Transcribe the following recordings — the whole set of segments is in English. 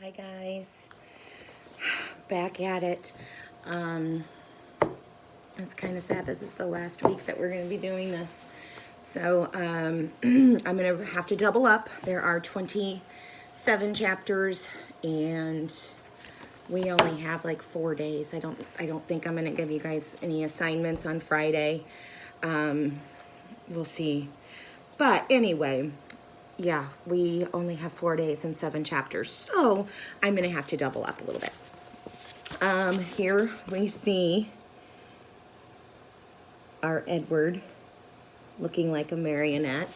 Hi guys, back at it. It's kind of sad. This is the last week that we're going to be doing this. So I'm going to have to double up. There are 27 chapters and we only have like 4 days. I don't think I'm going to give you guys any assignments on Friday. We'll see. But anyway, yeah, we only have 4 days and 7 chapters. So I'm going to have to double up a little bit. Here we see our Edward looking like a marionette.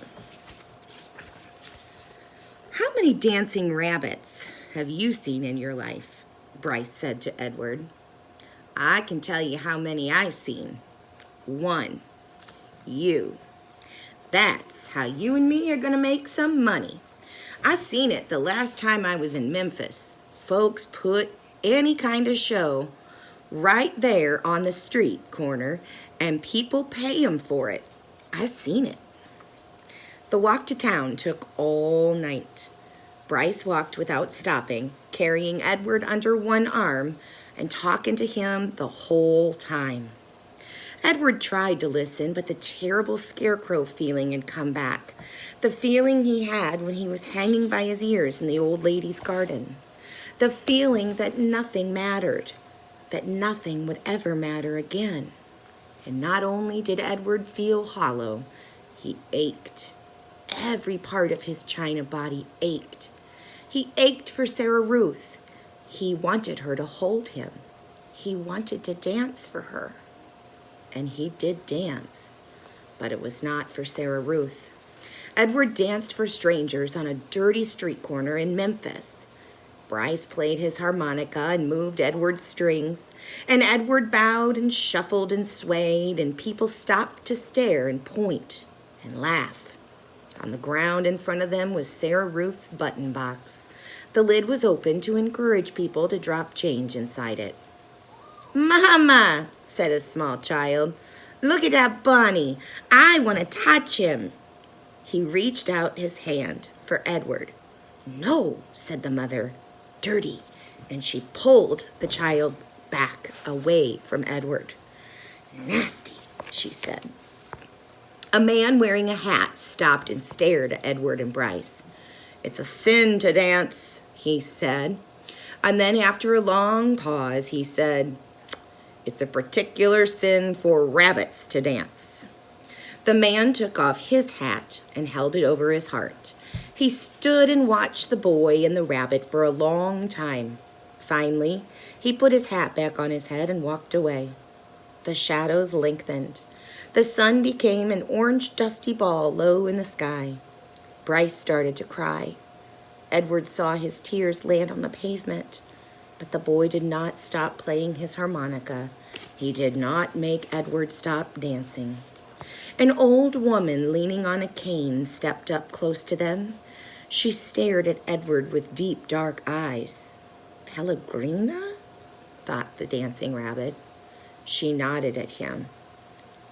How many dancing rabbits have you seen in your life? Bryce said to Edward. I can tell you how many I've seen. 1. You. That's how you and me are gonna make some money. I seen it the last time I was in Memphis. Folks put any kind of show right there on the street corner and people pay 'em for it. I seen it. The walk to town took all night. Bryce walked without stopping, carrying Edward under one arm and talking to him the whole time. Edward tried to listen, but the terrible scarecrow feeling had come back. The feeling he had when he was hanging by his ears in the old lady's garden. The feeling that nothing mattered, that nothing would ever matter again. And not only did Edward feel hollow, he ached. Every part of his china body ached. He ached for Sarah Ruth. He wanted her to hold him. He wanted to dance for her. And he did dance, but it was not for Sarah Ruth. Edward danced for strangers on a dirty street corner in Memphis. Bryce played his harmonica and moved Edward's strings, and Edward bowed and shuffled and swayed, and people stopped to stare and point and laugh. On the ground in front of them was Sarah Ruth's button box. The lid was open to encourage people to drop change inside it. Mama, said a small child, look at that bunny. I want to touch him. He reached out his hand for Edward. No, said the mother, dirty, and she pulled the child back away from Edward. Nasty, she said. A man wearing a hat stopped and stared at Edward and Bryce. It's a sin to dance, he said. And then after a long pause, he said, it's a particular sin for rabbits to dance. The man took off his hat and held it over his heart. He stood and watched the boy and the rabbit for a long time. Finally, he put his hat back on his head and walked away. The shadows lengthened. The sun became an orange dusty ball low in the sky. Bryce started to cry. Edward saw his tears land on the pavement. But the boy did not stop playing his harmonica. He did not make Edward stop dancing. An old woman leaning on a cane stepped up close to them. She stared at Edward with deep, dark eyes. Pellegrina? Thought the dancing rabbit. She nodded at him.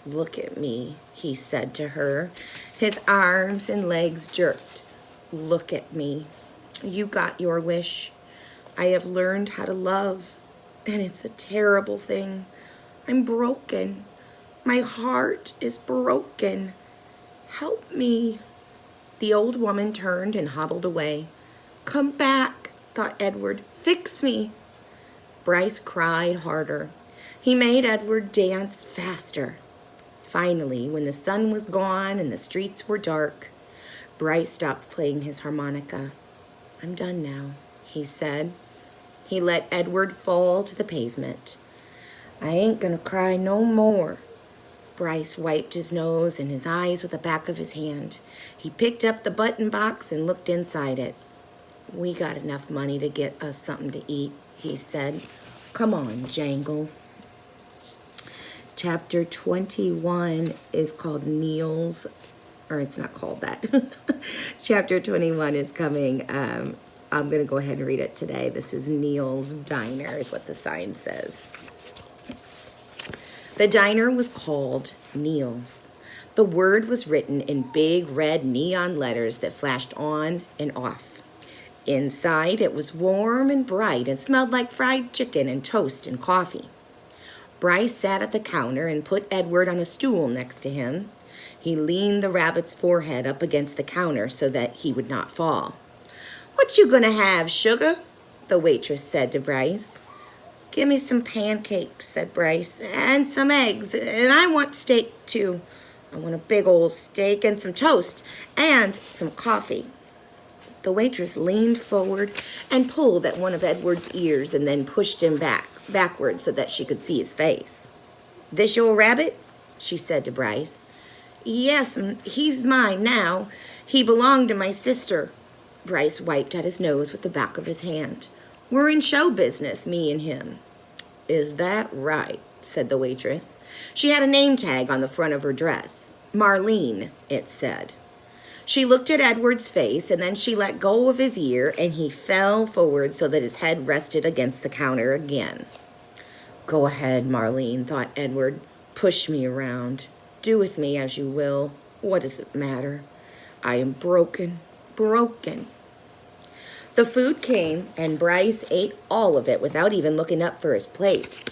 Look at me, he said to her. His arms and legs jerked. Look at me. You got your wish. I have learned how to love, and it's a terrible thing. I'm broken. My heart is broken. Help me. The old woman turned and hobbled away. Come back, thought Edward. Fix me. Bryce cried harder. He made Edward dance faster. Finally, when the sun was gone and the streets were dark, Bryce stopped playing his harmonica. I'm done now, he said. He let Edward fall to the pavement. I ain't gonna cry no more. Bryce wiped his nose and his eyes with the back of his hand. He picked up the button box and looked inside it. We got enough money to get us something to eat, he said. Come on, Jangles. Chapter 21 is called Neil's, or it's not called that. Chapter 21 is coming. I'm going to go ahead and read it today. This is Neil's Diner, is what the sign says. The diner was called Neil's. The word was written in big red neon letters that flashed on and off. Inside, it was warm and bright and smelled like fried chicken and toast and coffee. Bryce sat at the counter and put Edward on a stool next to him. He leaned the rabbit's forehead up against the counter so that he would not fall. "What you gonna have, sugar?" the waitress said to Bryce. "Give me some pancakes," said Bryce, "and some eggs, and I want steak too. I want a big old steak and some toast and some coffee." The waitress leaned forward and pulled at one of Edward's ears and then pushed him backward so that she could see his face. "This your rabbit?" she said to Bryce. "Yes, he's mine now. He belonged to my sister." Bryce wiped at his nose with the back of his hand. "We're in show business, me and him." "Is that right?" said the waitress. She had a name tag on the front of her dress. Marlene, it said. She looked at Edward's face, and then she let go of his ear, and he fell forward so that his head rested against the counter again. "Go ahead, Marlene," thought Edward. "Push me around. Do with me as you will. What does it matter? I am broken, broken." The food came, and Bryce ate all of it without even looking up for his plate.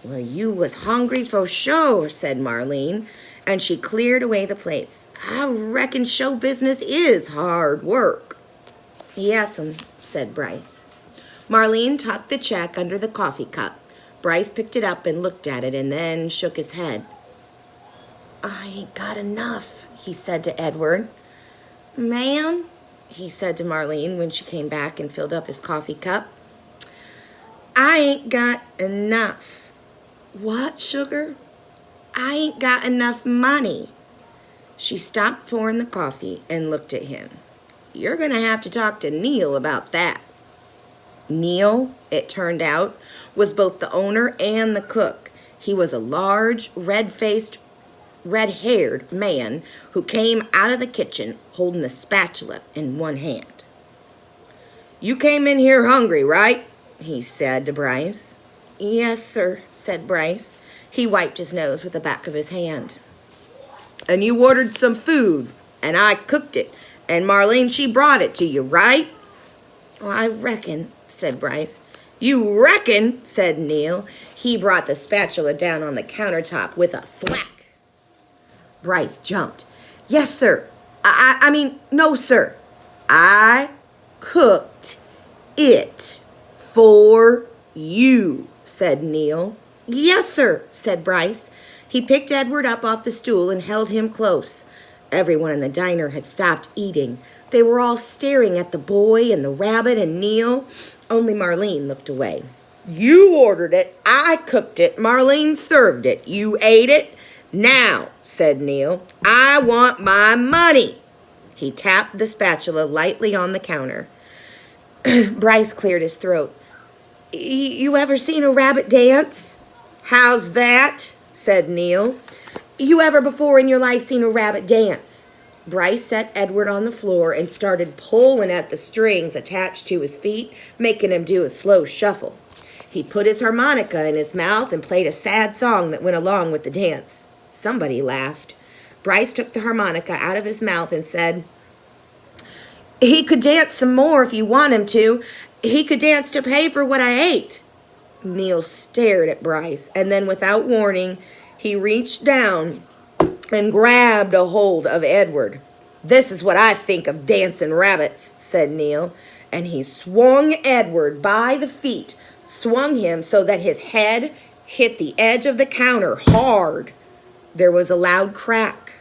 "Well, you was hungry for sure," said Marlene, and she cleared away the plates. "I reckon show business is hard work." "Yes'm," said Bryce. Marlene tucked the check under the coffee cup. Bryce picked it up and looked at it and then shook his head. "I ain't got enough," he said to Edward. "Ma'am," he said to Marlene when she came back and filled up his coffee cup, "I ain't got enough." "What, sugar?" "I ain't got enough money." She stopped pouring the coffee and looked at him. "You're going to have to talk to Neil about that." Neil, it turned out, was both the owner and the cook. He was a large, red-faced, red-haired man who came out of the kitchen holding a spatula in one hand. "You came in here hungry, right?" he said to Bryce. "Yes, sir," said Bryce. He wiped his nose with the back of his hand. "And you ordered some food, and I cooked it, and Marlene, she brought it to you, right?" "Well, I reckon," said Bryce. "You reckon," said Neil. He brought the spatula down on the countertop with a thwack. Bryce jumped. "Yes, sir. I mean, no, sir. I cooked it for you," said Neil. "Yes, sir," said Bryce. He picked Edward up off the stool and held him close. Everyone in the diner had stopped eating. They were all staring at the boy and the rabbit and Neil. Only Marlene looked away. "You ordered it. I cooked it. Marlene served it. You ate it. Now," said Neil, "I want my money." He tapped the spatula lightly on the counter. Bryce cleared his throat. "You ever seen a rabbit dance?" "How's that?" said Neil. "You ever before in your life seen a rabbit dance?" Bryce set Edward on the floor and started pulling at the strings attached to his feet, making him do a slow shuffle. He put his harmonica in his mouth and played a sad song that went along with the dance. Somebody laughed. Bryce took the harmonica out of his mouth and said, "He could dance some more if you want him to. He could dance to pay for what I ate." Neil stared at Bryce, and then without warning, he reached down and grabbed a hold of Edward. "This is what I think of dancing rabbits," said Neil, and he swung Edward by the feet, swung him so that his head hit the edge of the counter hard. There was a loud crack.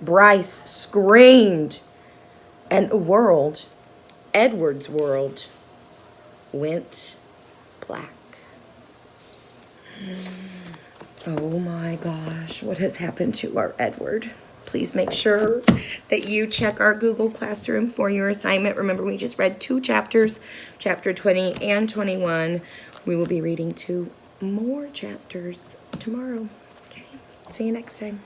Bryce screamed, and the world, Edward's world, went black. Oh my gosh, what has happened to our Edward? Please make sure that you check our Google Classroom for your assignment. Remember, we just read 2 chapters, chapter 20 and 21. We will be reading 2 more chapters tomorrow. Okay, see you next time.